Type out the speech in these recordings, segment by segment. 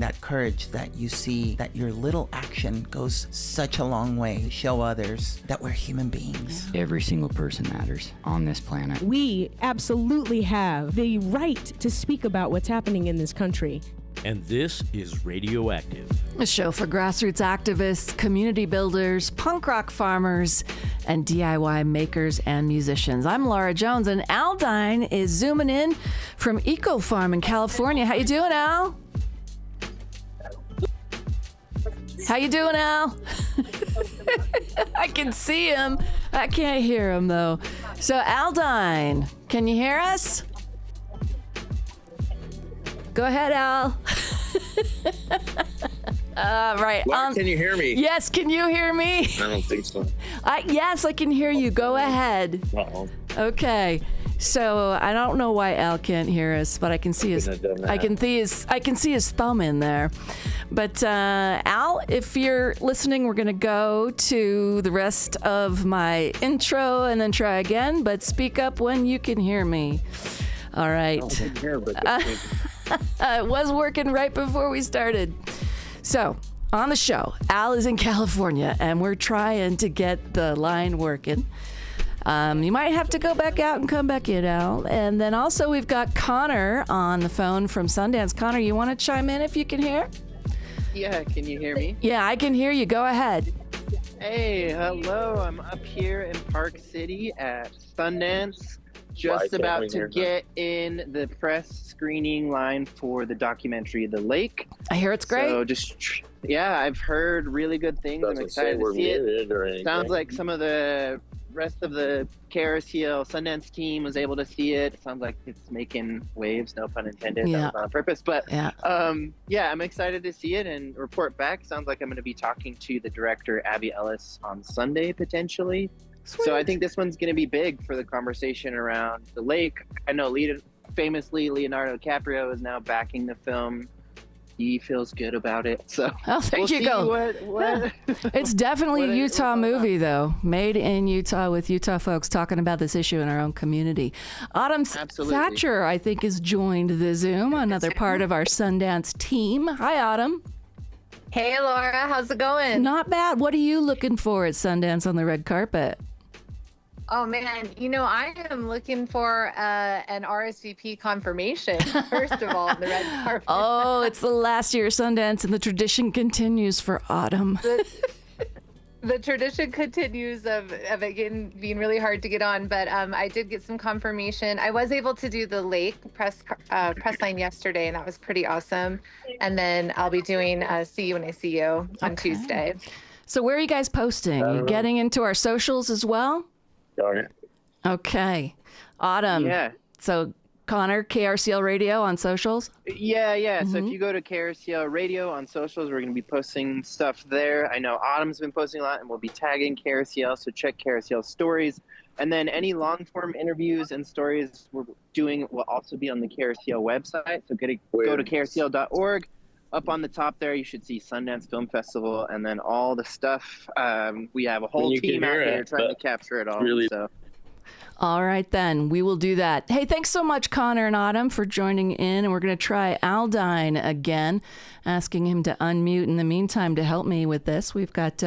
that courage that you see, that your little action goes such a long way to show others that we're human beings. Every single person matters on this planet. We absolutely have the right to speak about what's happening in this country. And this is RadioActive, a show for grassroots activists, community builders, punk rock farmers, and DIY makers and musicians. I'm Lara Jones, and Aldine is zooming in from Eco Farm in California. How you doing, Al? How you doing, Al? I can see him. I can't hear him, though. So, Aldine, can you hear us? Go ahead, Al. Right. Can you hear me? Yes, can you hear me? I don't think so. Yes, I can hear you. Go ahead. Uh-oh. Okay. So I don't know why Al can't hear us, but I can see his thumb in there. But Al, if you're listening, we're gonna go to the rest of my intro and then try again. But speak up when you can hear me. All right. It was working right before we started. So, on the show, Al is in California, and we're trying to get the line working. You might have to go back out and come back in, Al. And then also we've got Connor on the phone from Sundance. Connor, you want to chime in if you can hear? Yeah, can you hear me? Yeah, I can hear you. Go ahead. Hey, hello. I'm up here in Park City at Sundance. Just about to get in the press screening line for the documentary The Lake. I hear it's great. So I've heard really good things. I'm excited to see it. Sounds like some of the rest of the KRCL Sundance team was able to see it. Sounds like it's making waves, no pun intended. Yeah. That was on purpose. But yeah, I'm excited to see it and report back. Sounds like I'm going to be talking to the director, Abby Ellis, on Sunday, potentially. Sweet. So I think this one's going to be big for the conversation around the lake. I know famously Leonardo DiCaprio is now backing the film. He feels good about it. So there you go. What It's definitely a Utah movie, though. Made in Utah with Utah folks talking about this issue in our own community. Autumn Thatcher, I think, has joined the Zoom, another part of our Sundance team. Hi, Autumn. Hey, Laura. How's it going? Not bad. What are you looking for at Sundance on the red carpet? Oh, man. I am looking for an RSVP confirmation, first of all, on the red carpet. Oh, it's the last year of Sundance, and the tradition continues for Autumn. The tradition continues of it being really hard to get on, but I did get some confirmation. I was able to do the Lake press line yesterday, and that was pretty awesome. And then I'll be doing See You When I See You on Tuesday. So where are you guys posting? Are you getting into our socials as well? Darn it. Okay. Autumn. Yeah. So Connor, KRCL Radio on socials? Yeah. So if you go to KRCL Radio on socials, we're going to be posting stuff there. I know Autumn's been posting a lot, and we'll be tagging KRCL, so check KRCL stories. And then any long-form interviews and stories we're doing will also be on the KRCL website. So go to krcl.org. Up on the top there, you should see Sundance Film Festival, and then all the stuff. We have a whole team out there trying to capture it all. Really? So. All right, then. We will do that. Hey, thanks so much, Connor and Autumn, for joining in. And we're going to try Aldine again, asking him to unmute in the meantime to help me with this. We've got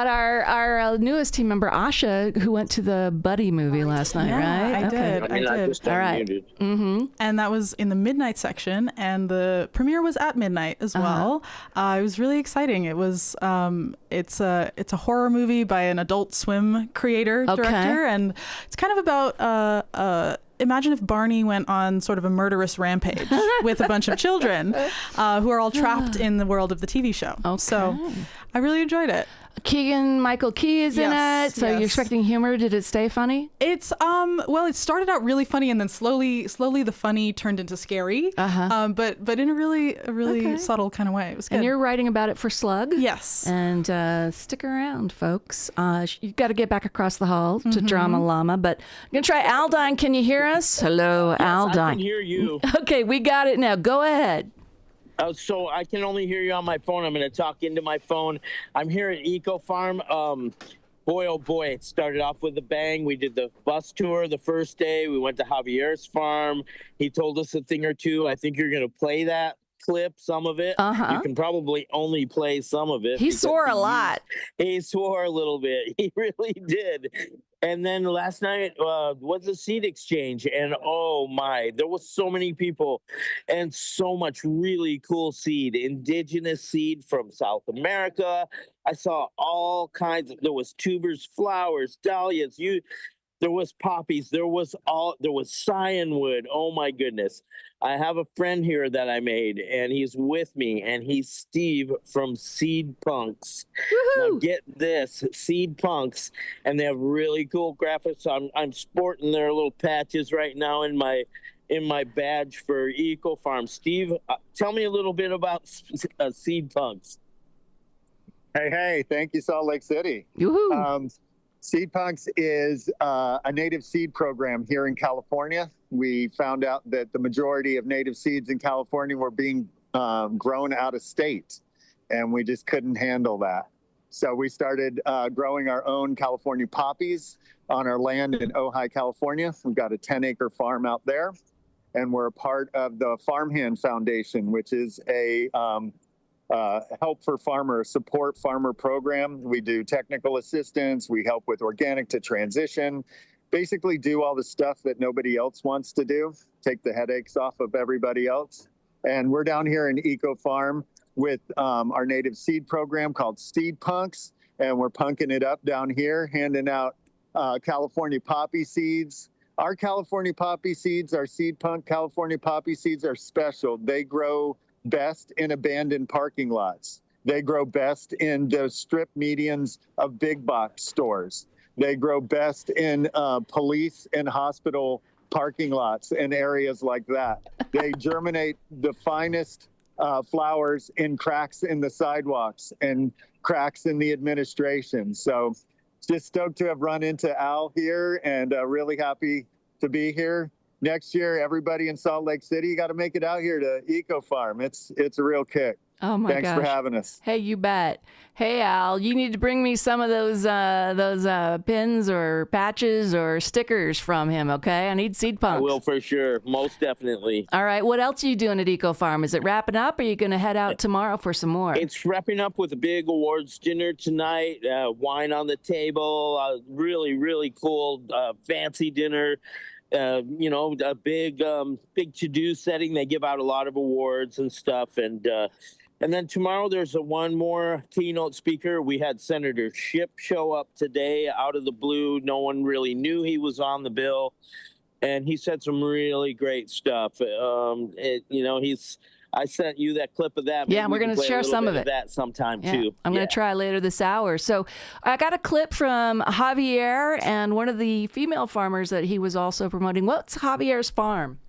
our newest team member, Asha, who went to the Buddy movie last night, right? I did. I just all right. Mm-hmm. And that was in the midnight section, and the premiere was at midnight as well. It was really exciting. It was it's a horror movie by an Adult Swim director, and it's kind of about imagine if Barney went on sort of a murderous rampage with a bunch of children who are all trapped in the world of the TV show. Okay. So I really enjoyed it. Keegan-Michael Key is in it, so you're expecting humor. Did it stay funny? It's it started out really funny, and then slowly the funny turned into scary. But in a really subtle kind of way. It was good. And you're writing about it for Slug. Yes. And stick around, folks. You've got to get back across the hall to Drama Llama. But I'm gonna try Aldine. Can you hear us? Hello, Aldine. I can hear you. Okay, we got it now. Go ahead. So I can only hear you on my phone. I'm going to talk into my phone. I'm here at Eco Farm. Boy, oh boy, it started off with a bang. We did the bus tour the first day. We went to Javier's farm. He told us a thing or two. I think you're going to play that. clip some of it. You can probably only play some of it. He swore a lot. He swore a little bit. He really did. And then last night was a seed exchange, and oh my, there was so many people and so much really cool seed, indigenous seed from South America. I saw all kinds of, there was tubers, flowers, dahlias, there was poppies, there was cyanwood. Oh my goodness. I have a friend here that I made, and he's with me, and he's Steve from Seed Punks. Now get this, Seed Punks, and they have really cool graphics. I'm sporting their little patches right now in my badge for Eco Farm. Steve, tell me a little bit about Seed Punks. Hey, thank you, Salt Lake City. Seed Punks is a native seed program here in California. We found out that the majority of native seeds in California were being grown out of state, and we just couldn't handle that. So we started growing our own California poppies on our land in Ojai, California. We've got a 10-acre farm out there, and we're a part of the Farmhand Foundation, which is a help for farmers, support farmer program. We do technical assistance. We help with organic to transition, basically do all the stuff that nobody else wants to do, take the headaches off of everybody else. And we're down here in Eco Farm with our native seed program called Seed Punks. And we're punking it up down here, handing out California poppy seeds. Our California poppy seeds, our Seed Punk California poppy seeds are special. They grow best in abandoned parking lots. They grow best in the strip medians of big box stores. They grow best in police and hospital parking lots and areas like that. They germinate the finest flowers in cracks in the sidewalks and cracks in the administration. So just stoked to have run into Al here, and really happy to be here. Next year, everybody in Salt Lake City, you got to make it out here to Eco Farm. It's a real kick. Oh my gosh. Thanks for having us. Hey, you bet. Hey, Al, you need to bring me some of those pins or patches or stickers from him, okay? I need Seed Punks. I will for sure. Most definitely. All right. What else are you doing at Eco Farm? Is it wrapping up, or are you going to head out tomorrow for some more? It's wrapping up with a big awards dinner tonight, wine on the table, really, really cool, fancy dinner. A big to-do setting. They give out a lot of awards and stuff. And then tomorrow there's one more keynote speaker. We had Senator Shipp show up today out of the blue. No one really knew he was on the bill. And he said some really great stuff. I sent you that clip of that. Yeah, we're going to share some of it. That sometime too. I'm going to try later this hour. So I got a clip from Javier and one of the female farmers that he was also promoting. What's Javier's farm?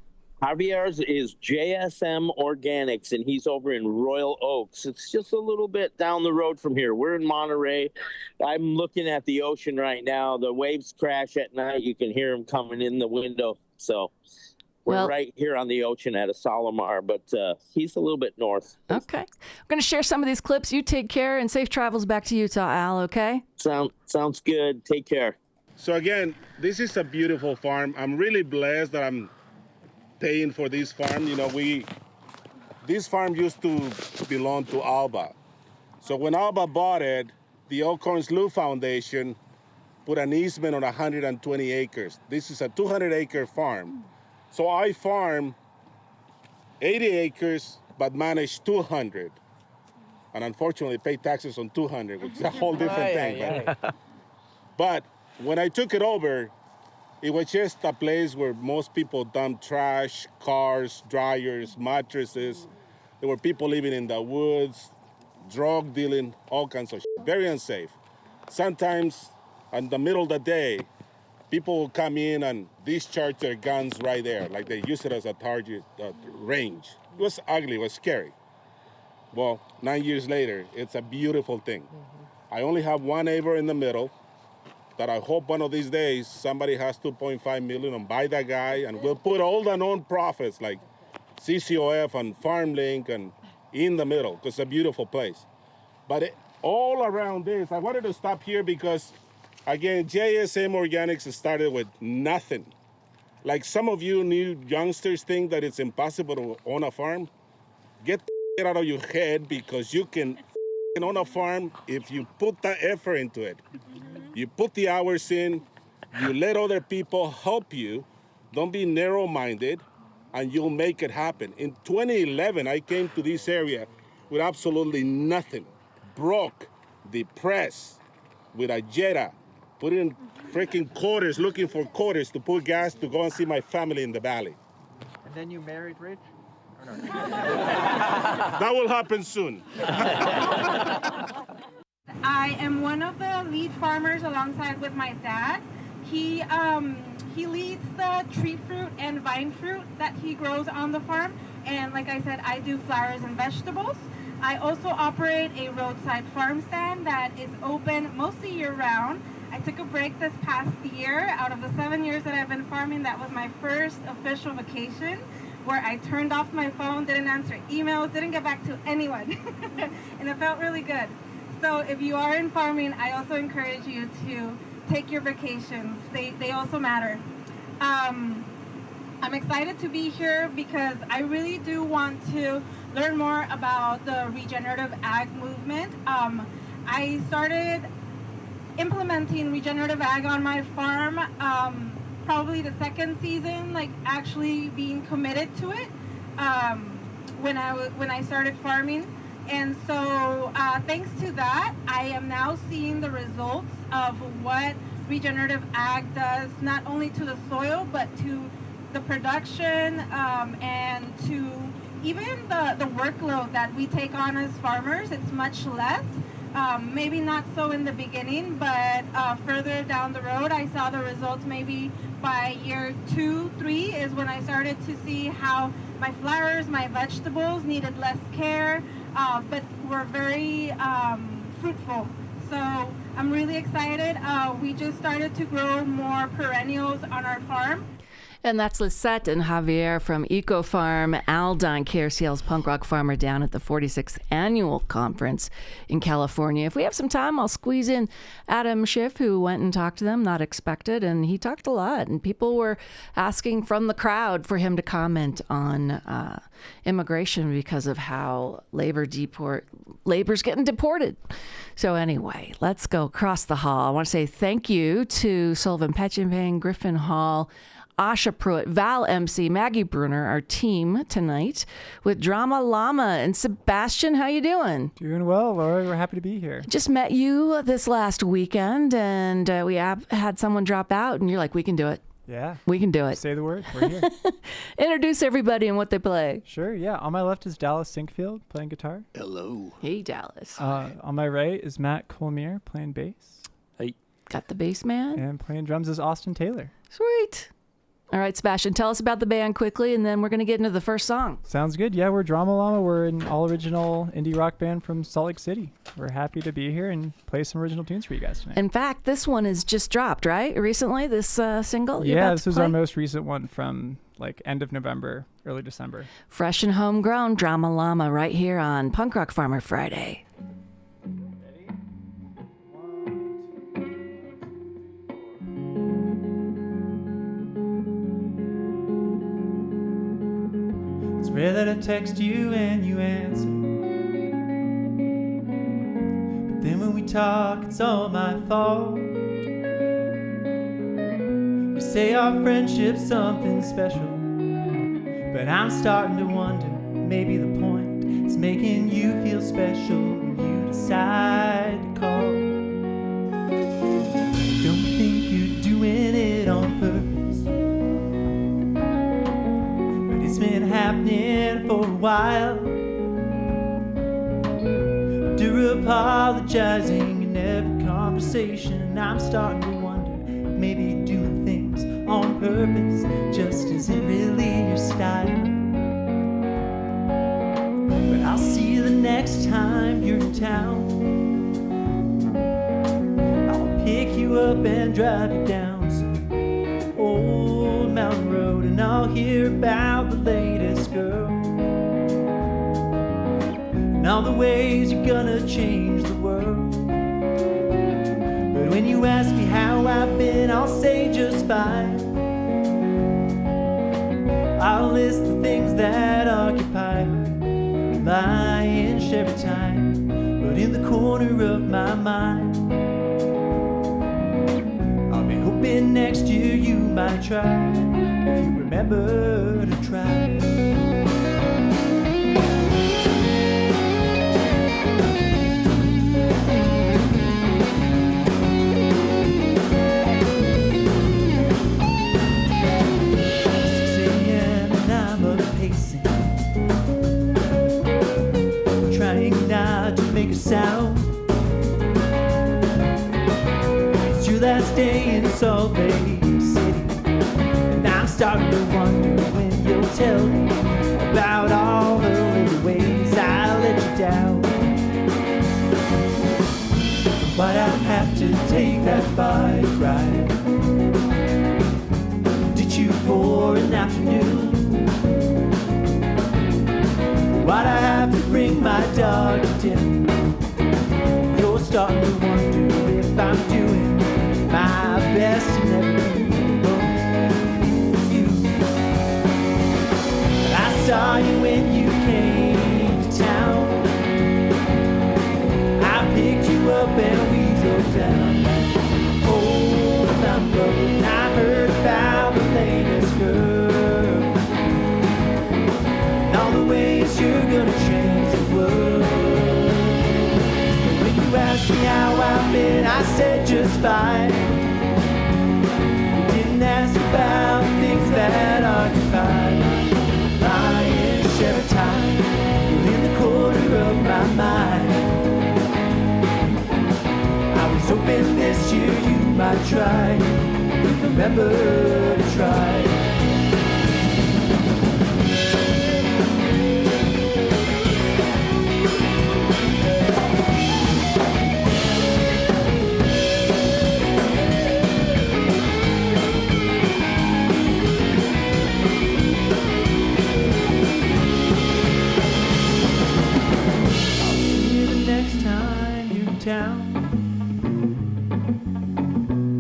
Javier's is JSM Organics, and he's over in Royal Oaks. It's just a little bit down the road from here. We're in Monterey. I'm looking at the ocean right now. The waves crash at night. You can hear them coming in the window. So we're right here on the ocean at a Solomar, but he's a little bit north. Okay. I'm going to share some of these clips. You take care, and safe travels back to Utah, Al, okay? Sounds good. Take care. So again, this is a beautiful farm. I'm really blessed that I'm paying for this farm. This farm used to belong to Alba. So when Alba bought it, the Elkhorn Slough Foundation put an easement on 120 acres. This is a 200-acre farm. So I farm 80 acres, but manage 200. And unfortunately pay taxes on 200, which is a whole different thing. But when I took it over, it was just a place where most people dump trash, cars, dryers, mattresses. There were people living in the woods, drug dealing, all kinds of shit. Very unsafe. Sometimes in the middle of the day, people will come in and discharge their guns right there, like they use it as a target range. It was ugly, it was scary. Well, 9 years later, it's a beautiful thing. I only have one neighbor in the middle that I hope one of these days somebody has $2.5 million and buy that guy, and we'll put all the non-profits like CCOF and FarmLink and in the middle, because it's a beautiful place. But all around this, I wanted to stop here because, again, JSM Organics started with nothing. Like some of you new youngsters think that it's impossible to own a farm. get it out of your head, because you can on a farm if you put the effort into it. You put the hours in, you let other people help you, don't be narrow-minded, and you'll make it happen. In 2011, I came to this area with absolutely nothing, broke, depressed, with a Jetta, put in freaking quarters, looking for quarters to put gas to go and see my family in the valley. And then you married Rich? Or no? That will happen soon. I am one of the lead farmers alongside with my dad. He leads the tree fruit and vine fruit that he grows on the farm. And like I said, I do flowers and vegetables. I also operate a roadside farm stand that is open mostly year-round. I took a break this past year. Out of the 7 years that I've been farming, that was my first official vacation, where I turned off my phone, didn't answer emails, didn't get back to anyone. And it felt really good. So if you are in farming, I also encourage you to take your vacations. They also matter. I'm excited to be here because I really do want to learn more about the regenerative ag movement. I started implementing regenerative ag on my farm probably the second season, like actually being committed to it when I started farming. And so thanks to that, I am now seeing the results of what regenerative ag does, not only to the soil, but to the production and to even the workload that we take on as farmers. It's much less. Maybe not so in the beginning, but further down the road, I saw the results maybe by year 2, 3 is when I started to see how my flowers, my vegetables needed less care, but were very fruitful. So I'm really excited. We just started to grow more perennials on our farm. And that's Lisette and Javier from Eco Farm Aldine, KRCL's punk rock farmer down at the 46th annual conference in California. If we have some time, I'll squeeze in Adam Schiff, who went and talked to them, not expected, and he talked a lot. And people were asking from the crowd for him to comment on immigration because of how labor's getting deported. So anyway, let's go across the hall. I want to say thank you to Sullivan Petchenpang, Griffin Hall, Asha Pruitt, Val MC, Maggie Bruner, our team tonight with Drama Llama. And Sebastian, how you doing? Doing well, Laura. We're happy to be here. Just met you this last weekend, and we had someone drop out, and you're like, we can do it. Yeah. We can do it. Say the word. We're here. Introduce everybody and what they play. Sure, yeah. On my left is Dallas Sinkfield playing guitar. Hello. Hey, Dallas. On my right is Matt Colmier playing bass. Hey. Got the bass man. And playing drums is Austin Taylor. Sweet. All right, Sebastian, tell us about the band quickly, and then we're going to get into the first song. Sounds good. Yeah, we're Drama Llama. We're an all-original indie rock band from Salt Lake City. We're happy to be here and play some original tunes for you guys tonight. In fact, this one is just dropped, right? Recently, this single? Yeah, this was our most recent one from like end of November, early December. Fresh and homegrown, Drama Llama right here on Punk Rock Farmer Friday. It's rare that I text you and you answer, but then when we talk, it's all my fault. You say our friendship's something special, but I'm starting to wonder, maybe the point is making you feel special when you decide to call. Don't think you're doing it on purpose, it's been happening for a while. After apologizing in every conversation, I'm starting to wonder, maybe doing things on purpose just isn't really your style. But I'll see you the next time you're in town. I'll pick you up and drive you down some old mountain road, and I'll hear about the latest girl and all the ways you're gonna change the world. But when you ask me how I've been, I'll say just fine. I'll list the things that occupy my lion's share of time, but in the corner of my mind, I'll be hoping next year you might try, if you remember to try. Make a sound. It's your last day in Salt Lake City, and I'm starting to wonder when you'll tell me about all the little ways I let you down. Why'd I have to take that bike ride? Ditch you for an afternoon? Why'd I have to bring my dog to dinner? You're starting to wonder if I'm doing my best to never be alone with you. But I saw you when you came to town. I picked you up and we drove down Old Mountain Road, and I heard about the latest girl and all the ways you're gonna change the world. When you asked me how I've been, I said just fine. You didn't ask about things that occupy my lion's share of time, but in the corner of my mind, I was hoping this year you might try, remember to try.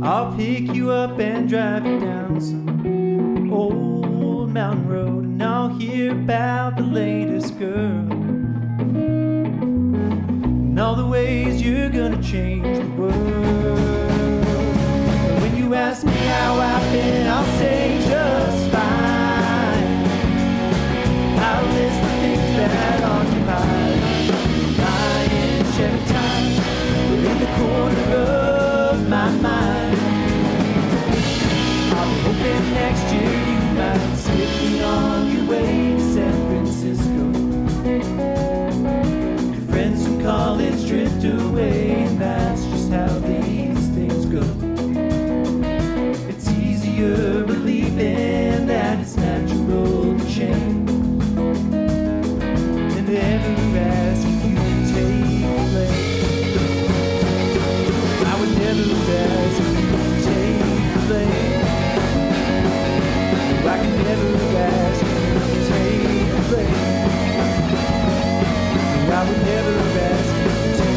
I'll pick you up and drive you down some old mountain road, and I'll hear about the latest girl and all the ways you're gonna change the world. And when you ask me how I've been, I'll say just fine. I'll list the things that occupy my lion's share of time, but in the corner of my mind, hoping next year you might slip me on your way to San Francisco. Your friends from college drift away, and that's just how these things go. It's easier believing that it's natural to change than ever asking you to take the blame. I would never ask you to take the blame. I can never ask you to take the blame. I would never ask you to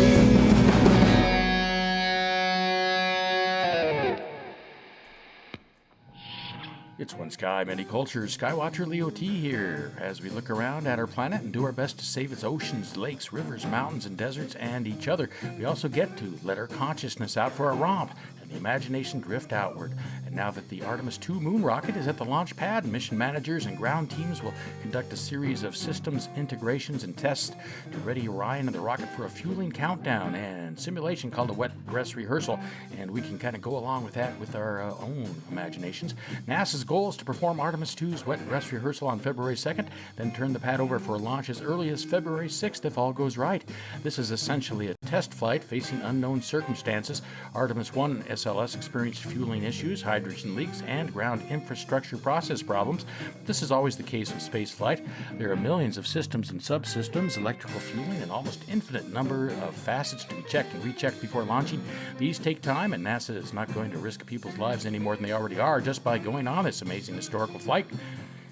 It's One Sky, Many Cultures. Skywatcher Leo T here, as we look around at our planet and do our best to save its oceans, lakes, rivers, mountains, and deserts, and each other. We also get to let our consciousness out for a romp and the imagination drift outward. And now that the Artemis II moon rocket is at the launch pad, mission managers and ground teams will conduct a series of systems integrations and tests to ready Orion and the rocket for a fueling countdown and simulation called a wet dress rehearsal. And we can kind of go along with that with our own imaginations. NASA's goal is to perform Artemis II's wet dress rehearsal on February 2nd, then turn the pad over for launch as early as February 6th if all goes right. This is essentially a test flight facing unknown circumstances. Artemis I SLS experienced fueling issues, hydrogen leaks, and ground infrastructure process problems. This is always the case with spaceflight. There are millions of systems and subsystems, electrical fueling, and almost infinite number of facets to be checked and rechecked before launching. These take time, and NASA is not going to risk people's lives any more than they already are just by going on this amazing historical flight.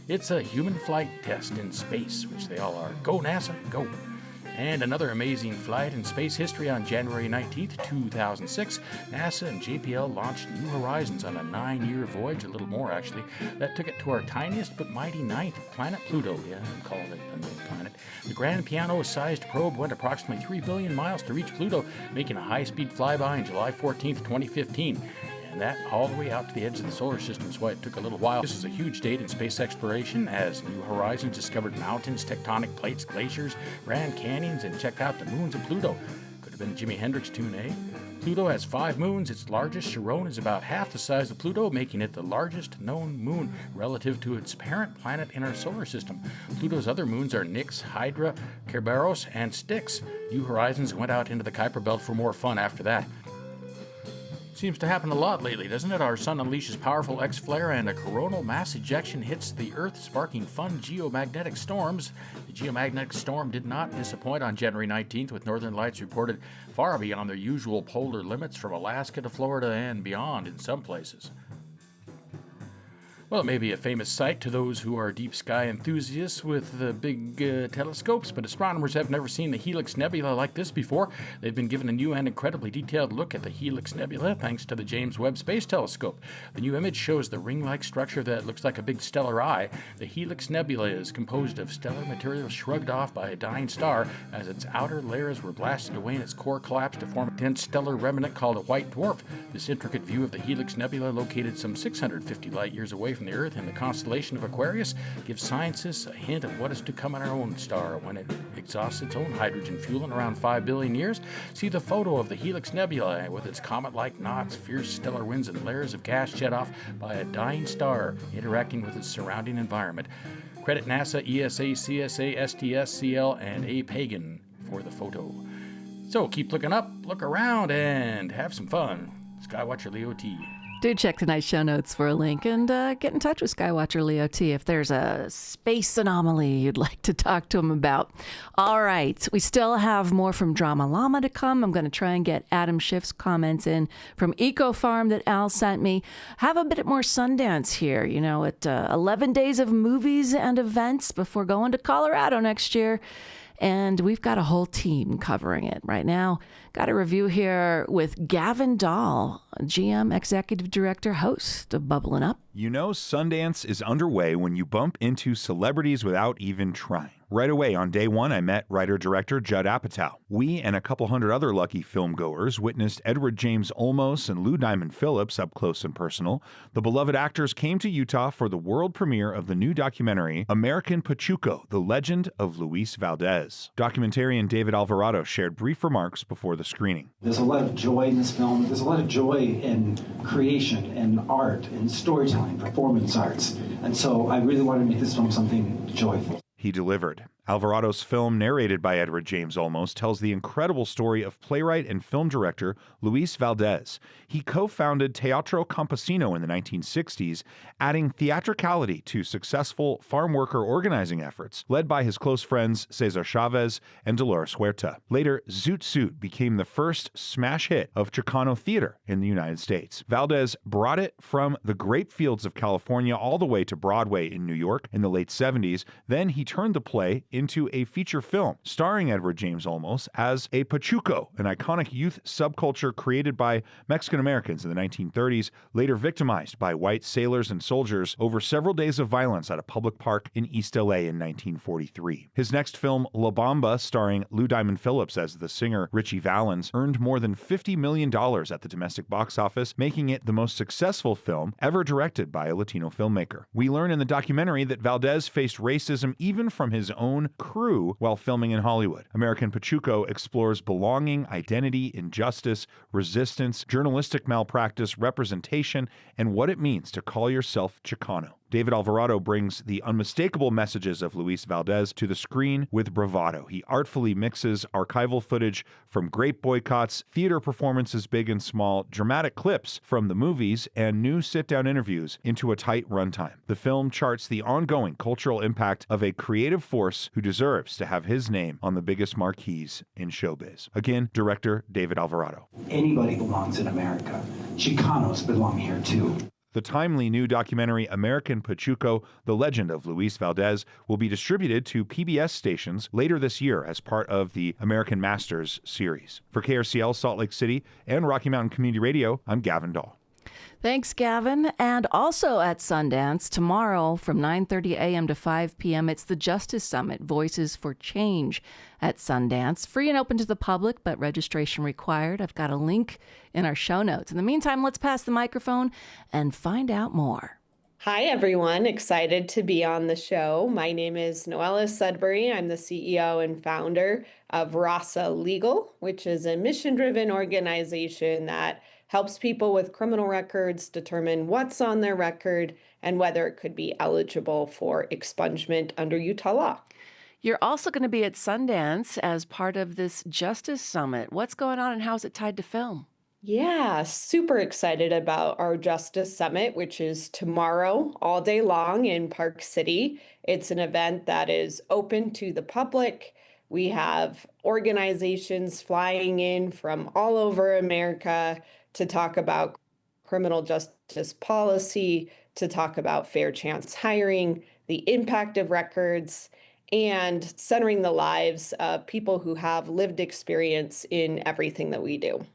It's a human flight test in space, which they all are. Go NASA, go. And another amazing flight in space history on January 19th, 2006, NASA and JPL launched New Horizons on a 9-year voyage, a little more actually, that took it to our tiniest but mighty ninth planet, Pluto. Yeah, I'm calling it a ninth planet. The Grand Piano-sized probe went approximately 3 billion miles to reach Pluto, making a high-speed flyby on July 14th, 2015. And that all the way out to the edge of the solar system is why it took a little while. This is a huge date in space exploration as New Horizons discovered mountains, tectonic plates, glaciers, Grand Canyons, and checked out the moons of Pluto. Could have been a Jimi Hendrix tune, eh? Pluto has 5 moons. Its largest, Charon, is about half the size of Pluto, making it the largest known moon relative to its parent planet in our solar system. Pluto's other moons are Nix, Hydra, Kerberos, and Styx. New Horizons went out into the Kuiper Belt for more fun after that. Seems to happen a lot lately, doesn't it? Our sun unleashes powerful X-flare and a coronal mass ejection hits the Earth, sparking fun geomagnetic storms. The geomagnetic storm did not disappoint on January 19th, with northern lights reported far beyond their usual polar limits from Alaska to Florida and beyond in some places. Well, it may be a famous sight to those who are deep sky enthusiasts with big telescopes, but astronomers have never seen the Helix Nebula like this before. They've been given a new and incredibly detailed look at the Helix Nebula thanks to the James Webb Space Telescope. The new image shows the ring-like structure that looks like a big stellar eye. The Helix Nebula is composed of stellar material shrugged off by a dying star as its outer layers were blasted away and its core collapsed to form a dense stellar remnant called a white dwarf. This intricate view of the Helix Nebula, located some 650 light-years away from the Earth in the constellation of Aquarius, gives scientists a hint of what is to come in our own star when it exhausts its own hydrogen fuel in around 5 billion years. See the photo of the Helix Nebula with its comet-like knots, fierce stellar winds, and layers of gas shed off by a dying star interacting with its surrounding environment. Credit NASA, ESA, CSA, STS, CL, and A. Pagan for the photo. So keep looking up, look around, and have some fun. Skywatcher Leo T. Do check tonight's show notes for a link and get in touch with Skywatcher Leo T if there's a space anomaly you'd like to talk to him about. All right, we still have more from Drama Llama to come. I'm going to try and get Adam Schiff's comments in from Eco Farm that Al sent me. Have a bit more Sundance here, you know, at 11 days of movies and events before going to Colorado next year. And we've got a whole team covering it right now. Got a review here with Gavin Dahl, GM, Executive Director, host of Bubbling Up. You know Sundance is underway when you bump into celebrities without even trying. Right away on day one, I met writer-director Judd Apatow. We and a couple hundred other lucky filmgoers witnessed Edward James Olmos and Lou Diamond Phillips up close and personal. The beloved actors came to Utah for the world premiere of the new documentary, American Pachuco, The Legend of Luis Valdez. Documentarian David Alvarado shared brief remarks before the screening. There's a lot of joy in this film. There's a lot of joy in creation and art and storytelling, performance arts. And so I really want to make this film something joyful. He delivered. Alvarado's film, narrated by Edward James Olmos, tells the incredible story of playwright and film director Luis Valdez. He co-founded Teatro Campesino in the 1960s, adding theatricality to successful farm worker organizing efforts, led by his close friends Cesar Chavez and Dolores Huerta. Later, Zoot Suit became the first smash hit of Chicano theater in the United States. Valdez brought it from the grape fields of California all the way to Broadway in New York in the late 70s. Then he turned the play into a feature film starring Edward James Olmos as a Pachuco, an iconic youth subculture created by Mexican Americans in the 1930s, later victimized by white sailors and soldiers over several days of violence at a public park in East LA in 1943. His next film, La Bamba, starring Lou Diamond Phillips as the singer Richie Valens, earned more than $50 million at the domestic box office, making it the most successful film ever directed by a Latino filmmaker. We learn in the documentary that Valdez faced racism even from his own crew while filming in Hollywood. American Pachuco explores belonging, identity, injustice, resistance, journalistic malpractice, representation, and what it means to call yourself Chicano. David Alvarado brings the unmistakable messages of Luis Valdez to the screen with bravado. He artfully mixes archival footage from grape boycotts, theater performances big and small, dramatic clips from the movies, and new sit-down interviews into a tight runtime. The film charts the ongoing cultural impact of a creative force who deserves to have his name on the biggest marquees in showbiz. Again, director David Alvarado. Anybody belongs in America. Chicanos belong here too. The timely new documentary American Pachuco, The Legend of Luis Valdez, will be distributed to PBS stations later this year as part of the American Masters series. For KRCL Salt Lake City and Rocky Mountain Community Radio, I'm Gavin Dahl. Thanks, Gavin. And also at Sundance, tomorrow from 9:30 a.m. to 5 p.m., it's the Justice Summit, Voices for Change at Sundance. Free and open to the public, but registration required. I've got a link in our show notes. In the meantime, let's pass the microphone and find out more. Hi, everyone. Excited to be on the show. My name is Noella Sudbury. I'm the CEO and founder of RASA Legal, which is a mission-driven organization that helps people with criminal records determine what's on their record and whether it could be eligible for expungement under Utah law. You're also going to be at Sundance as part of this Justice Summit. What's going on and how is it tied to film? Yeah, super excited about our Justice Summit, which is tomorrow all day long in Park City. It's an event that is open to the public. We have organizations flying in from all over America to talk about criminal justice policy, to talk about fair chance hiring, the impact of records, and centering the lives of people who have lived experience in everything that we do.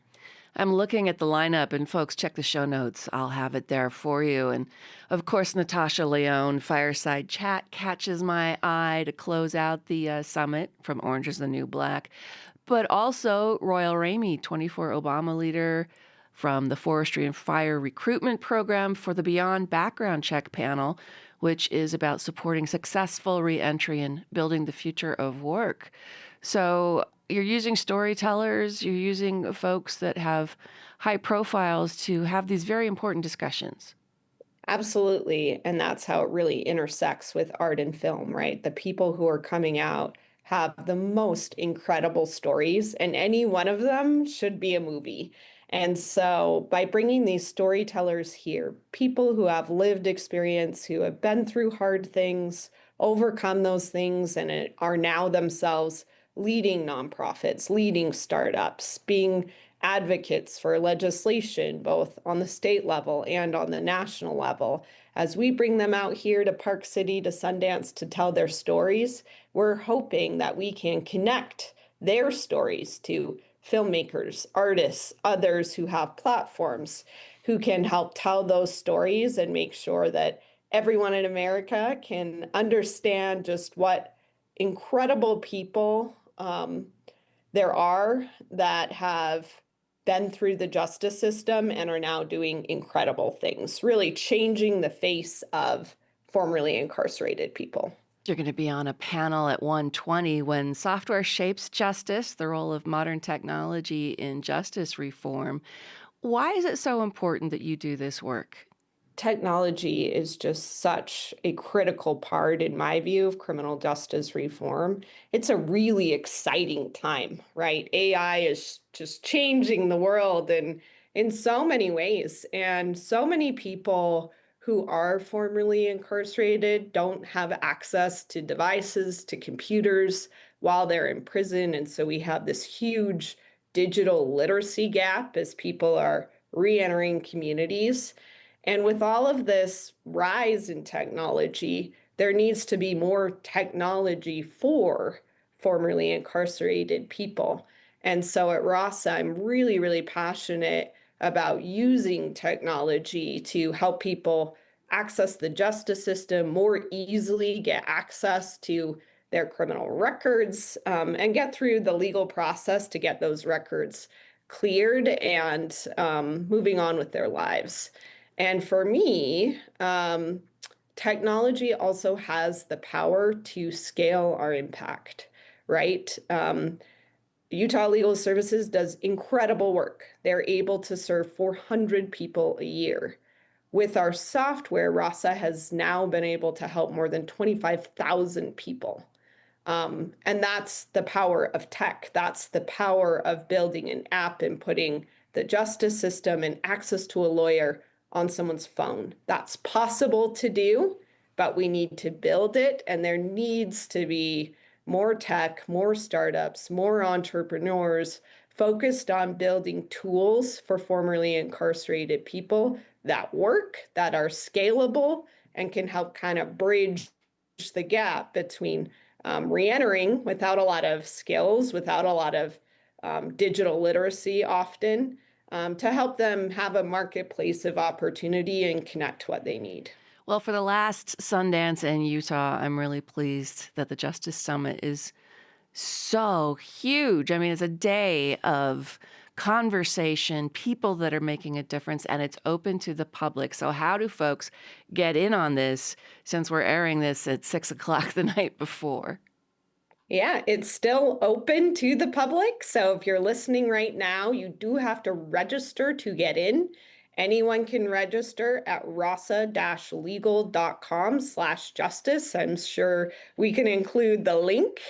I'm looking at the lineup, and folks, check the show notes. I'll have it there for you. And of course, Natasha Leone, Fireside Chat, catches my eye to close out the summit from Orange is the New Black. But also Royal Ramey, 24 Obama leader from the Forestry and Fire Recruitment Program for the Beyond Background Check panel, which is about supporting successful reentry and building the future of work. So you're using storytellers, you're using folks that have high profiles to have these very important discussions. Absolutely. And that's how it really intersects with art and film, right? The people who are coming out have the most incredible stories, and any one of them should be a movie. And so by bringing these storytellers here, people who have lived experience, who have been through hard things, overcome those things, and are now themselves leading nonprofits, leading startups, being advocates for legislation, both on the state level and on the national level. As we bring them out here to Park City, to Sundance, to tell their stories, we're hoping that we can connect their stories to filmmakers, artists, others who have platforms who can help tell those stories and make sure that everyone in America can understand just what incredible people there are that have been through the justice system and are now doing incredible things, really changing the face of formerly incarcerated people. You're going to be on a panel at 1:20 when software shapes justice, the role of modern technology in justice reform. Why is it so important that you do this work? Technology is just such a critical part, in my view, of criminal justice reform. It's a really exciting time, right? AI is just changing the world in so many ways. And so many people who are formerly incarcerated don't have access to devices, to computers while they're in prison. And so we have this huge digital literacy gap as people are re-entering communities. And with all of this rise in technology, there needs to be more technology for formerly incarcerated people. And so at RASA, I'm really, really passionate about using technology to help people access the justice system more easily, get access to their criminal records, and get through the legal process to get those records cleared and moving on with their lives. And for me, technology also has the power to scale our impact, right? Utah Legal Services does incredible work. They're able to serve 400 people a year. With our software, RASA has now been able to help more than 25,000 people. And that's the power of tech. That's the power of building an app and putting the justice system and access to a lawyer on someone's phone. That's possible to do, but we need to build it, and there needs to be more tech, more startups, more entrepreneurs focused on building tools for formerly incarcerated people that work, that are scalable, and can help kind of bridge the gap between reentering without a lot of skills, without a lot of digital literacy often, to help them have a marketplace of opportunity and connect what they need. Well, for the last Sundance in Utah, I'm really pleased that the Justice Summit is so huge. I mean, it's a day of conversation, people that are making a difference, and it's open to the public. So how do folks get in on this since we're airing this at 6 o'clock the night before? Yeah, it's still open to the public. So if you're listening right now, you do have to register to get in. Anyone can register at rasa-legal.com/justice. I'm sure we can include the link.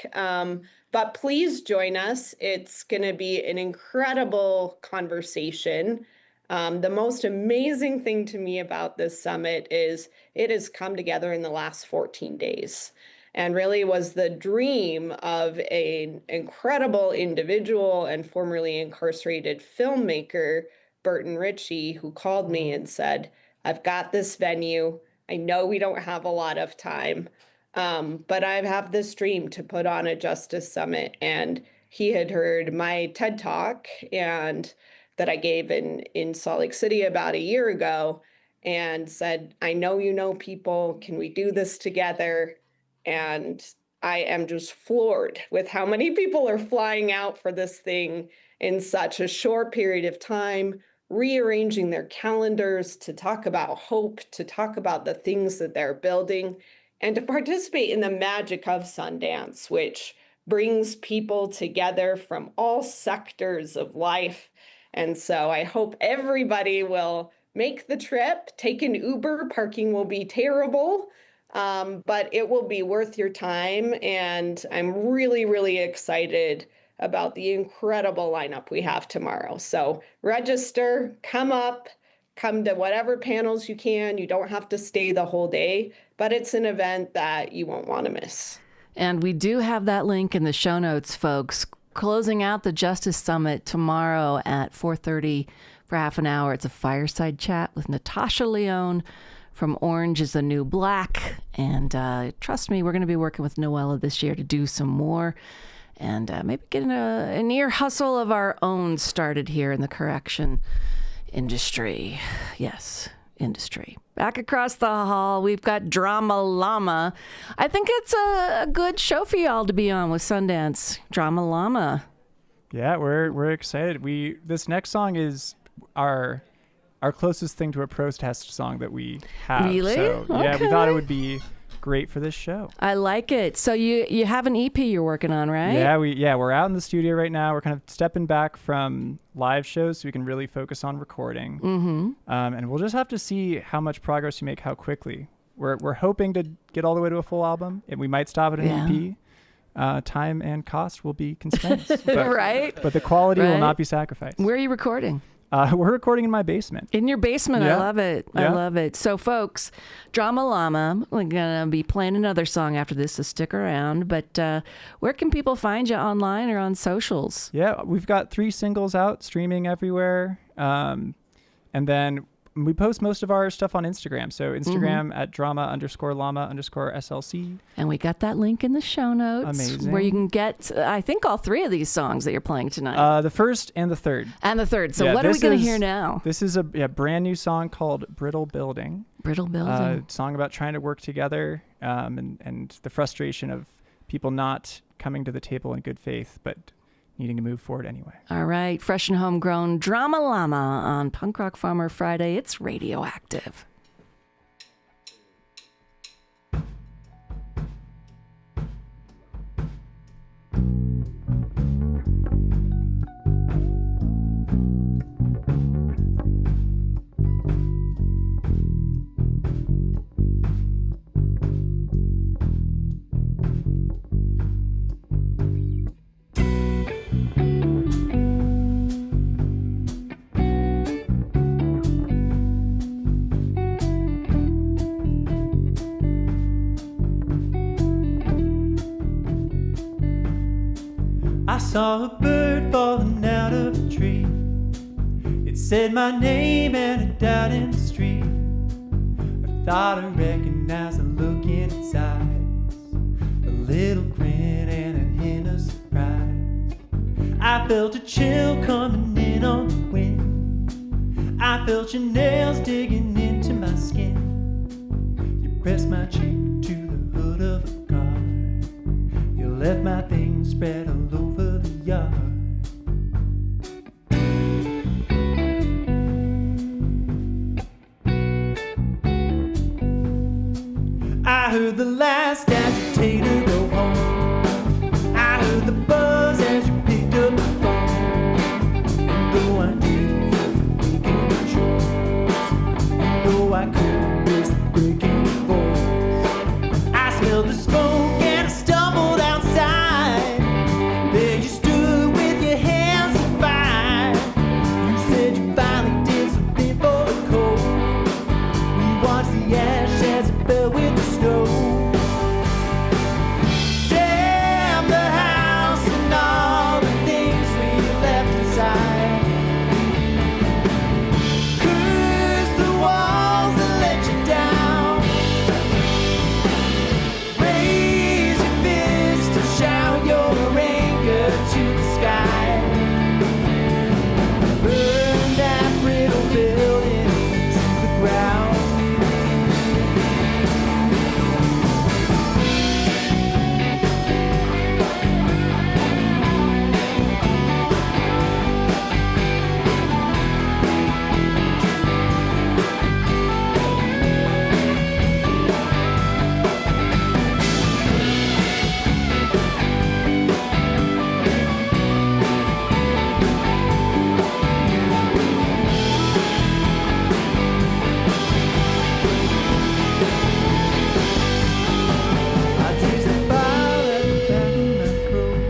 But please join us. It's going to be an incredible conversation. The most amazing thing to me about this summit is it has come together in the last 14 days. And really was the dream of an incredible individual and formerly incarcerated filmmaker, Burton Ritchie, who called me and said, I've got this venue. I know we don't have a lot of time, but I have this dream to put on a Justice Summit. And he had heard my TED Talk and that I gave in Salt Lake City about a year ago and said, I know you know people. Can we do this together? And I am just floored with how many people are flying out for this thing in such a short period of time, rearranging their calendars to talk about hope, to talk about the things that they're building, and to participate in the magic of Sundance, which brings people together from all sectors of life. And so I hope everybody will make the trip, take an Uber. Parking will be terrible. But it will be worth your time. And I'm really, really excited about the incredible lineup we have tomorrow. So register, come up, come to whatever panels you can. You don't have to stay the whole day, but it's an event that you won't want to miss. And we do have that link in the show notes, folks. Closing out the Justice Summit tomorrow at 4:30 for half an hour. It's a fireside chat with Natasha Lyonne from Orange is the New Black. And trust me, we're going to be working with Noella this year to do some more and maybe get an ear hustle of our own started here in the correction industry. Yes, industry. Back across the hall, we've got Drama Llama. I think it's a good show for y'all to be on with Sundance. Drama Llama. Yeah, we're excited. This next song is our closest thing to a protest song that we have. Really? So, yeah, we thought it would be great for this show. I like it. So you have an EP you're working on, right? Yeah, we're out in the studio right now. We're kind of stepping back from live shows so we can really focus on recording. Mm-hmm. And we'll just have to see how much progress we make, how quickly. We're hoping to get all the way to a full album, and we might stop at an EP. Time and cost will be constraints. Right. But the quality will not be sacrificed. Where are you recording? We're recording in my basement. In your basement. Yeah. I love it. Yeah. I love it. So, folks, Drama Llama, we're going to be playing another song after this, so stick around. But where can people find you online or on socials? Yeah, we've got 3 singles out, streaming everywhere. And then we post most of our stuff on Instagram. So Instagram at drama_llama_SLC. And we got that link in the show notes. Amazing. Where you can get, I think, all 3 of these songs that you're playing tonight. The first and the third. And the third. So what are we going to hear now? This is a brand new song called Brittle Building. Brittle Building. Song about trying to work together and the frustration of people not coming to the table in good faith, but needing to move forward anyway. All right. Fresh and homegrown Drama Llama on Punk Rock Farmer Friday. It's RadioActive. saw a bird falling out of a tree. It said my name and it died in the street. I thought I recognized the look in its eyes, a little grin and a hint of surprise. I felt a chill coming in on the wind. I felt your nails digging into my skin. You pressed my cheek to the hood of a car. You left my things spread all over the yard. I heard the last agitator go home. I heard the buzz as you picked up the phone. And though I didn't feel the waking the chores, and though I couldn't miss the breaking voice, I smelled the smoke and I stumbled outside. There you stood with your hands on fire. You said you finally did something for the cold. We watched the ash as it fell with the snow. Damn the house and all the things we left inside. Curse the walls that let you down. Raise your fist and shout your anger to the sky. Burn that brittle building to the ground. I taste the fire at the back of my throat.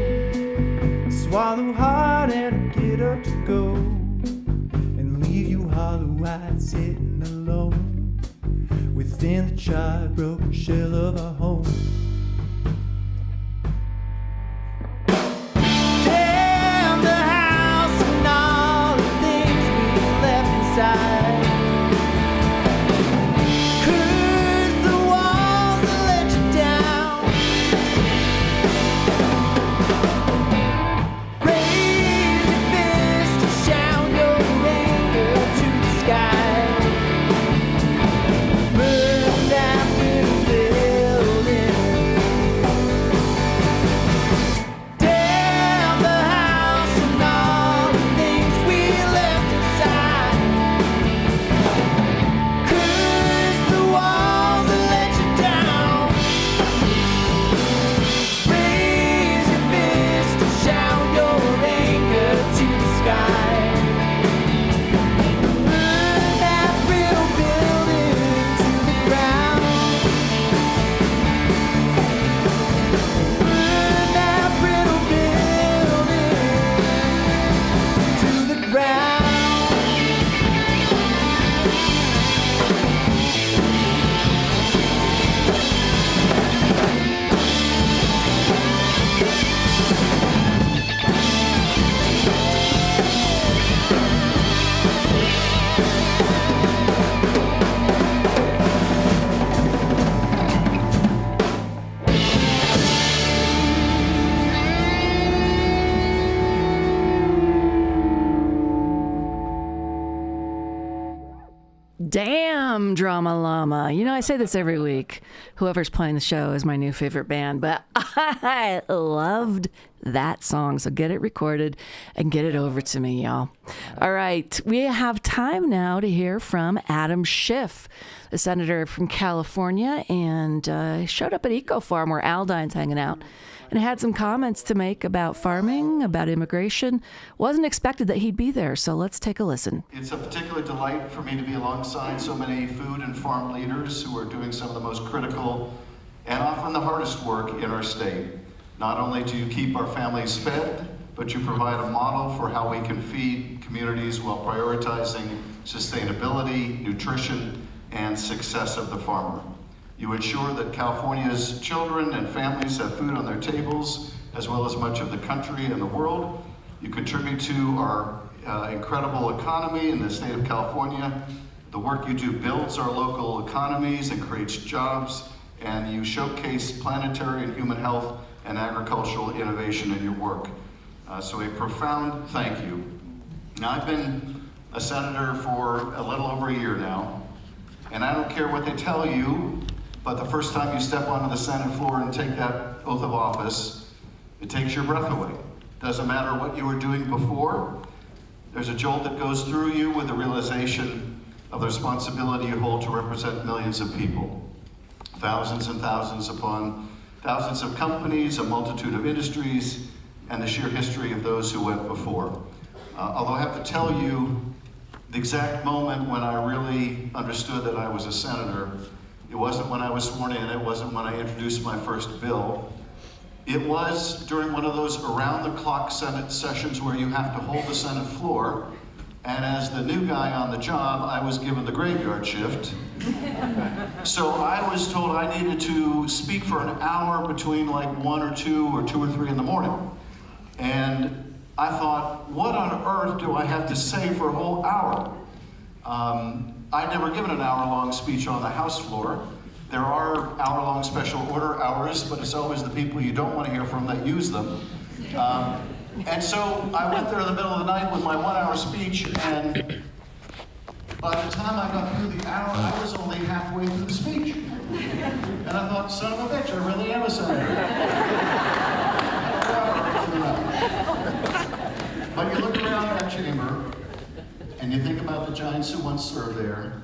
I swallow hard and I get up to go and leave you hollow-eyed sitting alone within the charred, broken shell of our home. Damn the house and all the things we left inside. Curse the walls that let you down. Raise your fist and shout your anger to the sky. Burn that little building. Damn the house and all the things we left inside. Curse the walls that let you down. Raise your fist and shout your anger to the sky. Burn that brittle building to the ground. Burn that brittle building to the ground. Damn, Drama Llama. You know, I say this every week. Whoever's playing the show is my new favorite band, but I loved that song. So get it recorded and get it over to me, y'all. All right. We have time now to hear from Adam Schiff, the senator from California, and showed up at Eco Farm where Aldine's hanging out. And had some comments to make about farming, about immigration. Wasn't expected that he'd be there, so let's take a listen. It's a particular delight for me to be alongside so many food and farm leaders who are doing some of the most critical and often the hardest work in our state. Not only do you keep our families fed, but you provide a model for how we can feed communities while prioritizing sustainability, nutrition, and success of the farmer. You ensure that California's children and families have food on their tables as well as much of the country and the world. You contribute to our incredible economy in the state of California. The work you do builds our local economies and creates jobs, and you showcase planetary and human health and agricultural innovation in your work. So a profound thank you. Now, I've been a senator for a little over a year now, and I don't care what they tell you, but the first time you step onto the Senate floor and take that oath of office, it takes your breath away. Doesn't matter what you were doing before, there's a jolt that goes through you with the realization of the responsibility you hold to represent millions of people. Thousands and thousands upon thousands of companies, a multitude of industries, and the sheer history of those who went before. Although I have to tell you, the exact moment when I really understood that I was a senator, it wasn't when I was sworn in, it wasn't when I introduced my first bill. It was during one of those around-the-clock Senate sessions where you have to hold the Senate floor, and as the new guy on the job, I was given the graveyard shift. So I was told I needed to speak for an hour between like 1 or 2 or 2 or 3 in the morning. And I thought, what on earth do I have to say for a whole hour? I'd never given an hour-long speech on the House floor. There are hour-long special order hours, but it's always the people you don't want to hear from that use them. And so I went there in the middle of the night with my 1-hour speech, and by the time I got through the hour, I was only halfway through the speech. And I thought, son of a bitch, I really am a senator. But you look around that chamber, and you think about the giants who once served there,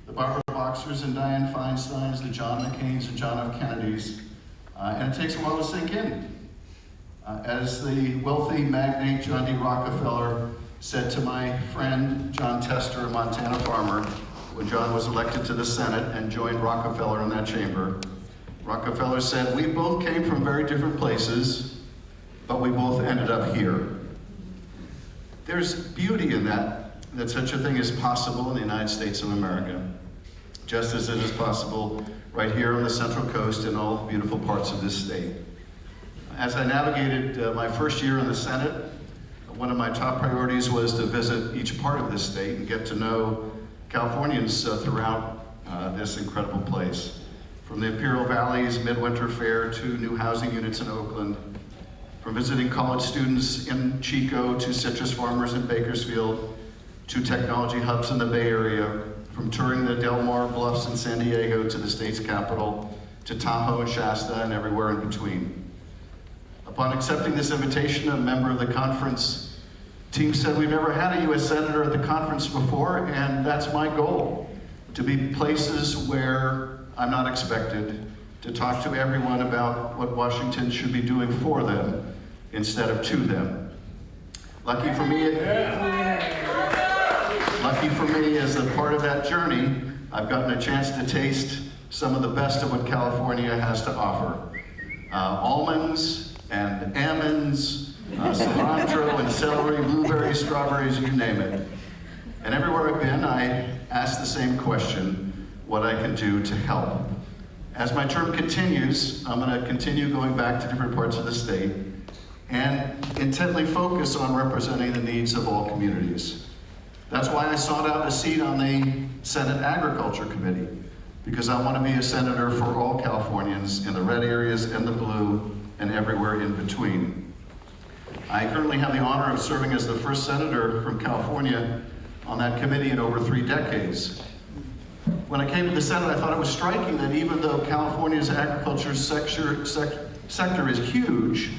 the Barbara Boxers and Dianne Feinsteins, the John McCains and John F. Kennedys, and it takes a while to sink in. As the wealthy magnate John D. Rockefeller said to my friend John Tester, a Montana farmer, when John was elected to the Senate and joined Rockefeller in that chamber, Rockefeller said, "We both came from very different places, but we both ended up here." There's beauty in that such a thing is possible in the United States of America, just as it is possible right here on the Central Coast and all the beautiful parts of this state. As I navigated my first year in the Senate, one of my top priorities was to visit each part of this state and get to know Californians throughout this incredible place. From the Imperial Valley's Midwinter Fair to new housing units in Oakland, from visiting college students in Chico to citrus farmers in Bakersfield, to technology hubs in the Bay Area, from touring the Del Mar Bluffs in San Diego to the state's capital, to Tahoe and Shasta and everywhere in between. Upon accepting this invitation, a member of the conference team said, "We've never had a U.S. Senator at the conference before, and that's my goal, to be places where I'm not expected, to talk to everyone about what Washington should be doing for them instead of to them." Lucky for me, as a part of that journey, I've gotten a chance to taste some of the best of what California has to offer. Almonds and almonds, cilantro and celery, blueberries, strawberries, you name it. And everywhere I've been, I ask the same question, what I can do to help. As my term continues, I'm going to continue going back to different parts of the state and intently focus on representing the needs of all communities. That's why I sought out a seat on the Senate Agriculture Committee, because I want to be a senator for all Californians in the red areas and the blue and everywhere in between. I currently have the honor of serving as the first senator from California on that committee in over 3 decades. When I came to the Senate, I thought it was striking that even though California's agriculture sector is huge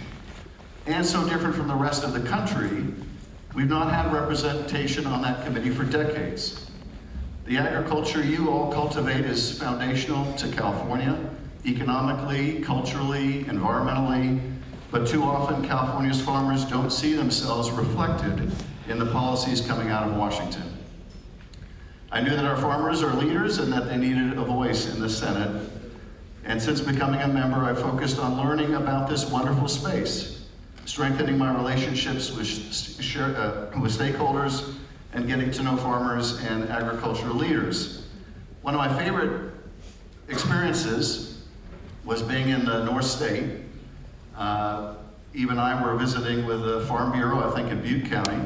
and so different from the rest of the country, we've not had representation on that committee for decades. The agriculture you all cultivate is foundational to California, economically, culturally, environmentally, but too often California's farmers don't see themselves reflected in the policies coming out of Washington. I knew that our farmers are leaders and that they needed a voice in the Senate. And since becoming a member, I've focused on learning about this wonderful space, strengthening my relationships with stakeholders, and getting to know farmers and agricultural leaders. One of my favorite experiences was being in the North State, Eve and I were visiting with the Farm Bureau, I think in Butte County.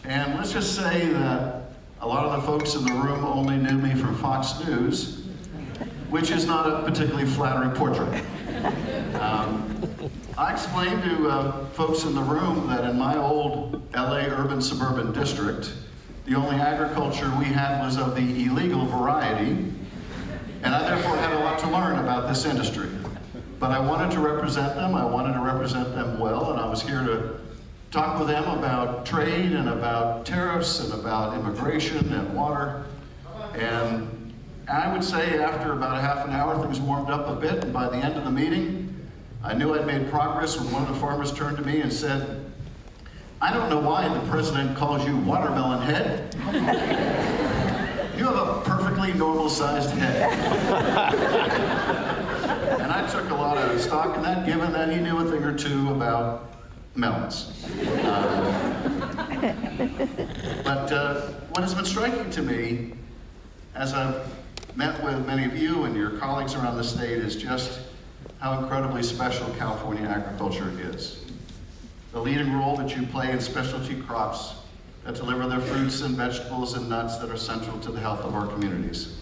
And let's just say that a lot of the folks in the room only knew me from Fox News, which is not a particularly flattering portrait. I explained to folks in the room that in my old LA urban suburban district, the only agriculture we had was of the illegal variety, and I therefore had a lot to learn about this industry. But I wanted to represent them, I wanted to represent them well, and I was here to talk with them about trade and about tariffs and about immigration and water. And I would say after about a half an hour, things warmed up a bit, and by the end of the meeting, I knew I'd made progress when one of the farmers turned to me and said, "I don't know why the president calls you watermelon head. You have a perfectly normal-sized head." And I took a lot of stock in that, given that he knew a thing or two about melons. But what has been striking to me, as I've met with many of you and your colleagues around the state, is just how incredibly special California agriculture is. The leading role that you play in specialty crops that deliver the fruits and vegetables and nuts that are central to the health of our communities.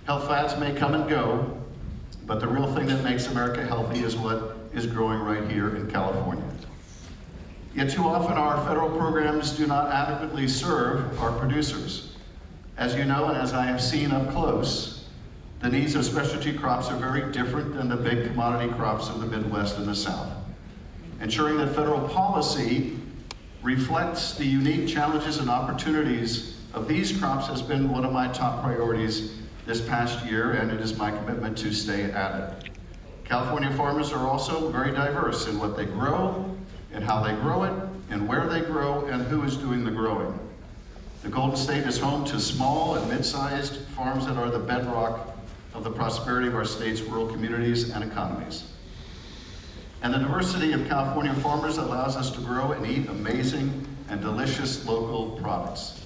Health fads may come and go, but the real thing that makes America healthy is what is growing right here in California. Yet too often our federal programs do not adequately serve our producers. As you know, and as I have seen up close, the needs of specialty crops are very different than the big commodity crops of the Midwest and the South. Ensuring that federal policy reflects the unique challenges and opportunities of these crops has been one of my top priorities this past year, and it is my commitment to stay at it. California farmers are also very diverse in what they grow, and how they grow it, and where they grow, and who is doing the growing. The Golden State is home to small and mid-sized farms that are the bedrock of the prosperity of our state's rural communities and economies. And the diversity of California farmers allows us to grow and eat amazing and delicious local products.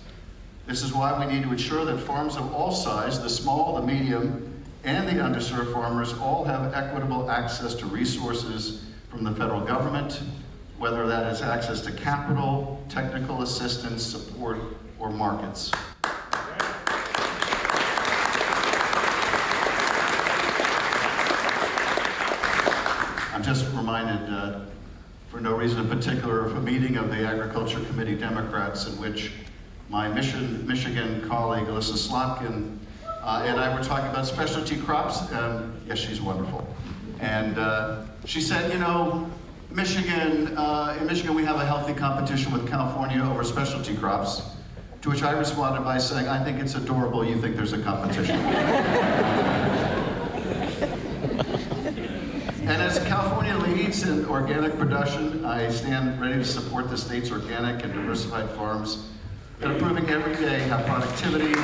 This is why we need to ensure that farms of all size, the small, the medium, and the underserved farmers all have equitable access to resources from the federal government, whether that is access to capital, technical assistance, support, or markets. I'm just reminded, for no reason in particular, of a meeting of the Agriculture Committee Democrats in which my Michigan colleague, Alyssa Slotkin, and I were talking about specialty crops. Yes, she's wonderful. And she said, you know, in Michigan we have a healthy competition with California over specialty crops, to which I responded by saying, I think it's adorable you think there's a competition. And as California leads in organic production, I stand ready to support the state's organic and diversified farms that are proving every day how productivity, and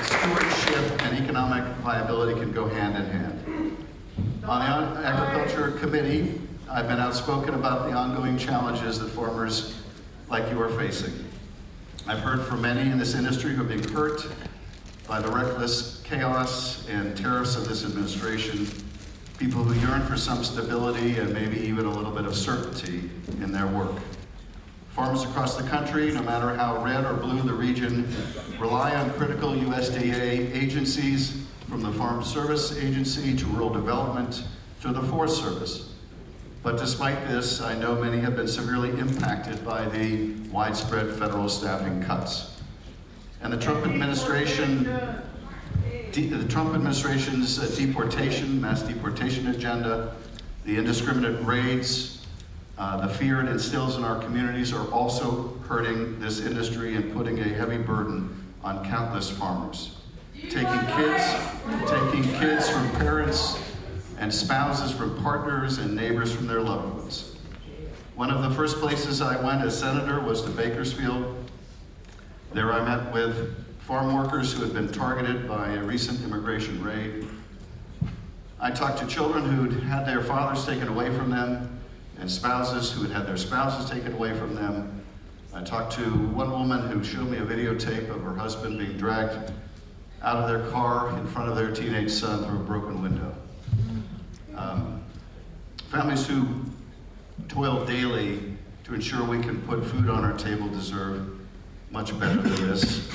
stewardship, and economic viability can go hand in hand. On the Agriculture Committee, I've been outspoken about the ongoing challenges that farmers like you are facing. I've heard from many in this industry who are being hurt by the reckless chaos and tariffs of this administration, people who yearn for some stability and maybe even a little bit of certainty in their work. Farmers across the country, no matter how red or blue the region, rely on critical USDA agencies, from the Farm Service Agency to Rural Development to the Forest Service. But despite this, I know many have been severely impacted by the widespread federal staffing cuts. And the Trump administration's mass deportation agenda, the indiscriminate raids, the fear it instills in our communities are also hurting this industry and putting a heavy burden on countless farmers. Taking kids from parents and spouses from partners and neighbors from their loved ones. One of the first places I went as senator was to Bakersfield. There I met with farm workers who had been targeted by a recent immigration raid. I talked to children who'd had their fathers taken away from them and spouses who had had their spouses taken away from them. I talked to one woman who showed me a videotape of her husband being dragged out of their car in front of their teenage son through a broken window. Families who toil daily to ensure we can put food on our table deserve much better than this.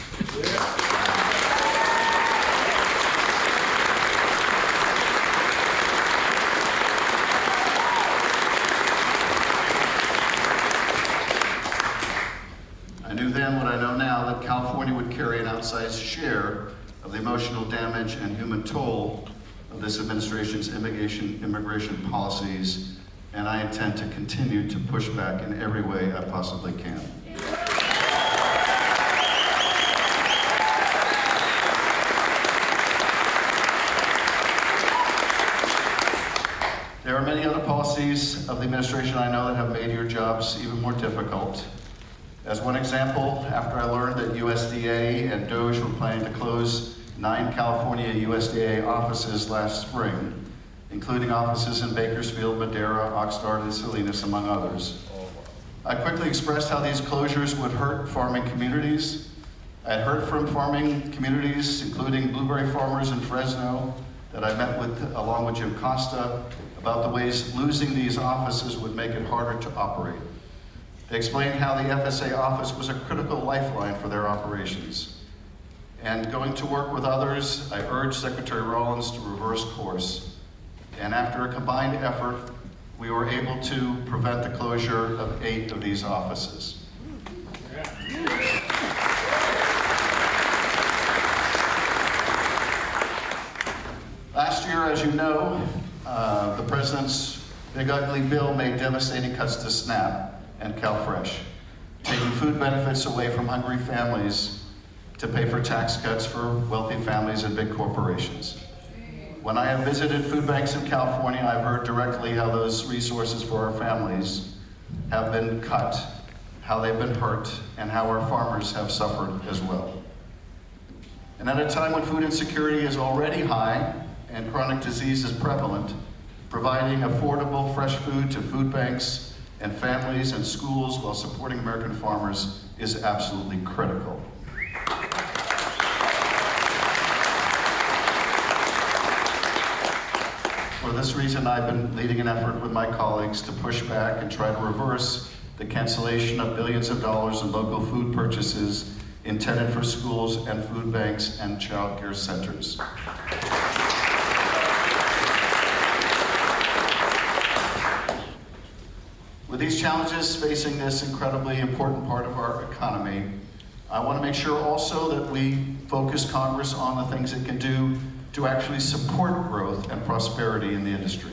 I knew then what I know now, that California would carry an outsized share of the emotional damage and human toll of this administration's immigration policies, and I intend to continue to push back in every way I possibly can. There are many other policies of the administration I know that have made your jobs even more difficult. As one example, after I learned that USDA and DOJ were planning to close 9 California USDA offices last spring, including offices in Bakersfield, Madera, Oxnard, and Salinas, among others, I quickly expressed how these closures would hurt farming communities. I had heard from farming communities, including blueberry farmers in Fresno, that I met with, along with Jim Costa, about the ways losing these offices would make it harder to operate. They explained how the FSA office was a critical lifeline for their operations. And going to work with others, I urged Secretary Rollins to reverse course. And after a combined effort, we were able to prevent the closure of 8 of these offices. Last year, as you know, the President's Big Ugly Bill made devastating cuts to SNAP and CalFresh, taking food benefits away from hungry families to pay for tax cuts for wealthy families and big corporations. When I have visited food banks in California, I've heard directly how those resources for our families have been cut, how they've been hurt, and how our farmers have suffered as well. And at a time when food insecurity is already high and chronic disease is prevalent, providing affordable fresh food to food banks and families and schools while supporting American farmers is absolutely critical. For this reason, I've been leading an effort with my colleagues to push back and try to reverse the cancellation of billions of dollars in local food purchases intended for schools and food banks and child care centers. With these challenges facing this incredibly important part of our economy, I want to make sure also that we focus Congress on the things it can do to actually support growth and prosperity in the industry.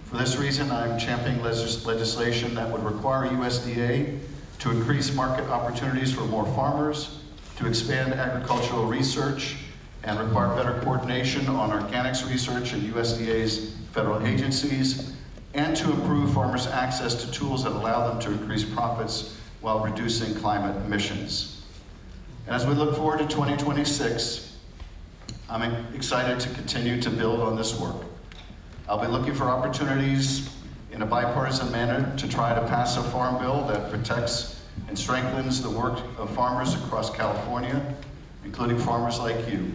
For this reason, I'm championing legislation that would require USDA to increase market opportunities for more farmers, to expand agricultural research, and require better coordination on organics research in USDA's federal agencies, and to improve farmers' access to tools that allow them to increase profits while reducing climate emissions. And as we look forward to 2026, I'm excited to continue to build on this work. I'll be looking for opportunities in a bipartisan manner to try to pass a farm bill that protects and strengthens the work of farmers across California, including farmers like you,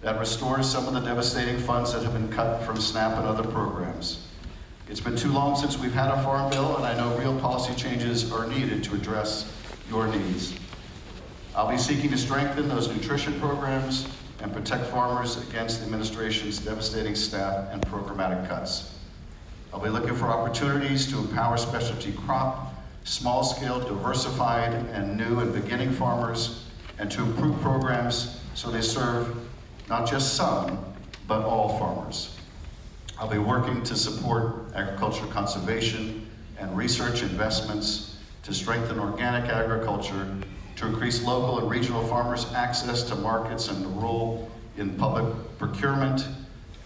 that restores some of the devastating funds that have been cut from SNAP and other programs. It's been too long since we've had a farm bill, and I know real policy changes are needed to address your needs. I'll be seeking to strengthen those nutrition programs and protect farmers against the administration's devastating SNAP and programmatic cuts. I'll be looking for opportunities to empower specialty crop, small-scale, diversified, and new and beginning farmers, and to improve programs so they serve not just some, but all farmers. I'll be working to support agriculture conservation and research investments to strengthen organic agriculture, to increase local and regional farmers' access to markets and the role in public procurement,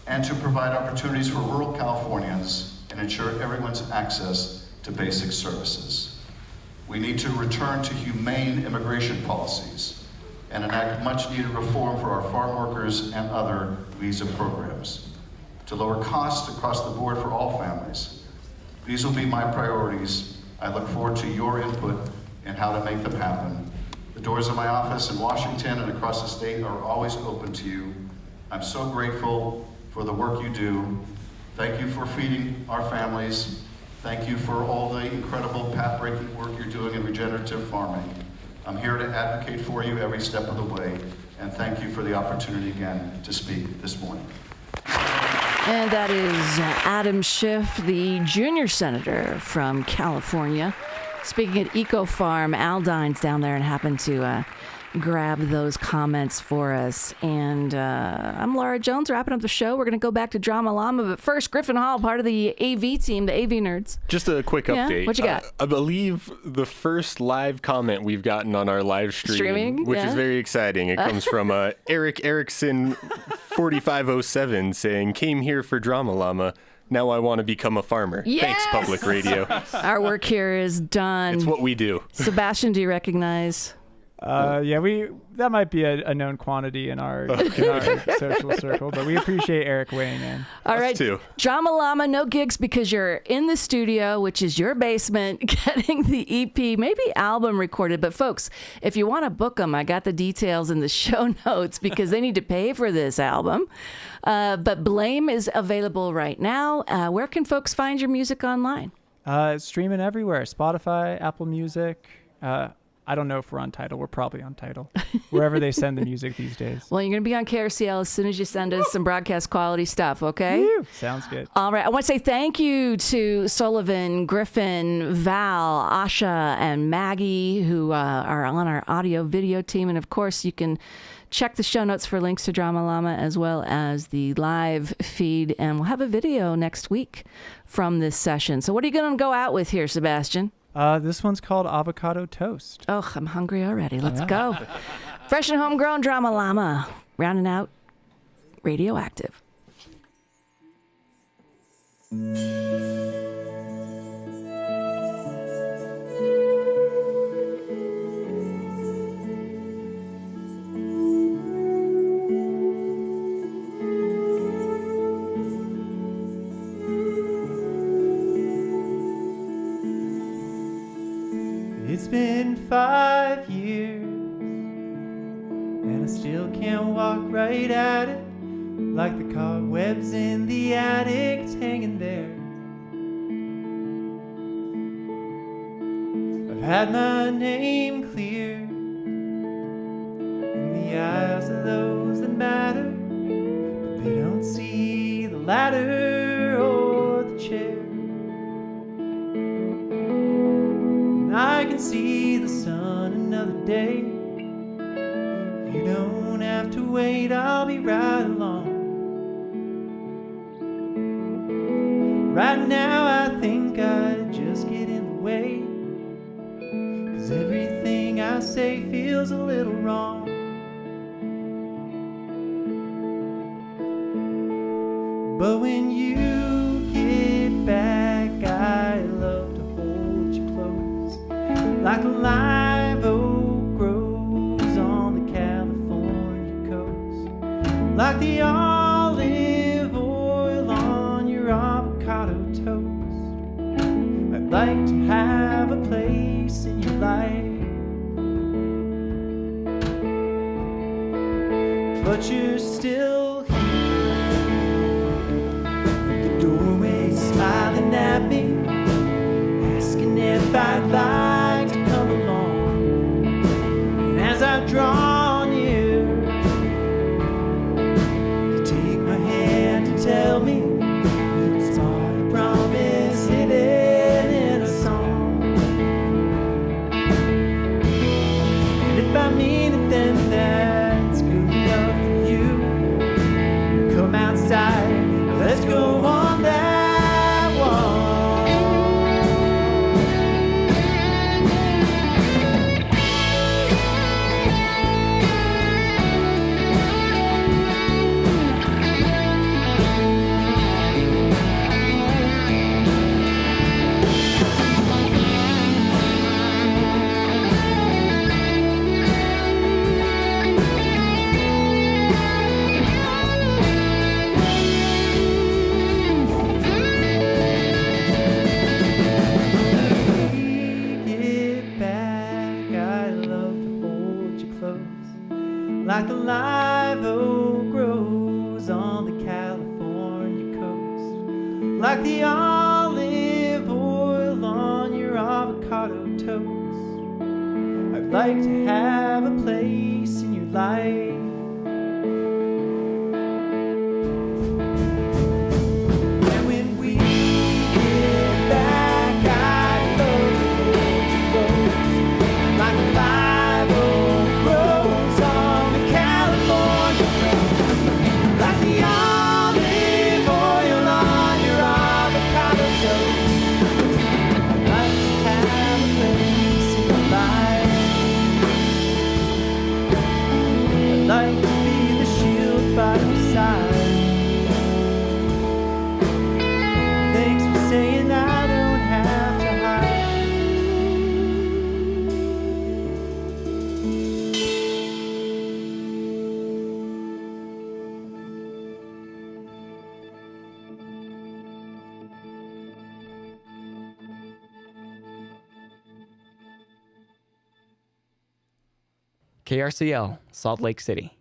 and to provide opportunities for rural Californians and ensure everyone's access to basic services. We need to return to humane immigration policies and enact much-needed reform for our farm workers and other visa programs, to lower costs across the board for all families. These will be my priorities. I look forward to your input in how to make them happen. The doors of my office in Washington and across the state are always open to you. I'm so grateful for the work you do. Thank you for feeding our families. Thank you for all the incredible path-breaking work you're doing in regenerative farming. I'm here to advocate for you every step of the way, and thank you for the opportunity again to speak this morning. And that is Adam Schiff, the junior senator from California. Speaking at Eco Farm, Aldine's down there and happened to grab those comments for us. And I'm Lara Jones, wrapping up the show. We're going to go back to Drama Llama, but first, Griffin Hall, part of the AV team, the AV nerds. Just a quick update. What you got? I believe the first live comment we've gotten on our live streaming, which is very exciting. It comes from Eric Erickson 4507 saying, "Came here for Drama Llama. Now I want to become a farmer." Yes! Thanks, Public Radio. Our work here is done. It's what we do. Sebastian, do you recognize? That might be a known quantity in our social circle, but we appreciate Eric weighing in. All right, Drama Llama, no gigs because you're in the studio, which is your basement, getting the EP, maybe album recorded. But folks, if you want to book them, I got the details in the show notes because they need to pay for this album. But Blame is available right now. Where can folks find your music online? It's streaming everywhere. Spotify, Apple Music. I don't know if we're on Tidal. We're probably on Tidal. Wherever they send the music these days. Well, you're going to be on KRCL as soon as you send us some broadcast quality stuff, okay? Woo! Sounds good. All right. I want to say thank you to Sullivan, Griffin, Val, Asha, and Maggie, who are on our audio-video team. And, of course, you can check the show notes for links to Drama Llama as well as the live feed. And we'll have a video next week from this session. So what are you going to go out with here, Sebastian? This one's called Avocado Toast. Oh, I'm hungry already. Let's go. Fresh and homegrown Drama Llama. Rounding out Radioactive. It's been 5 years, and I still can't walk right at it, like the cobwebs in the attic hanging there. I've had my name clear in the eyes of those that matter, but they don't see the ladder or the chair. I can see the sun another day. You don't have to wait, I'll be right along. Right now I think I'd just get in the way, 'cause everything I say feels a little wrong. But when you get back, I love to hold you close, like a live oak grows on the California coast, like the olive oil on your avocado toast. I'd like to have a place in your life, but you're still smiling at me, asking if I'd like to come along. And as I draw near, you take my hand and tell me it's all a promise hidden in a song. And if I mean it, then that's good enough for you. Come outside, let's go on that. avocado toast. I'd like to have a place in your life. And when we get back, I'd love to hold you close, like a live oak grows on the California road, like the olive oil on your avocado toast. I'd like to have a place in your life. I'd like to be the shield by your side. Thanks for saying I don't have to hide. KRCL, Salt Lake City.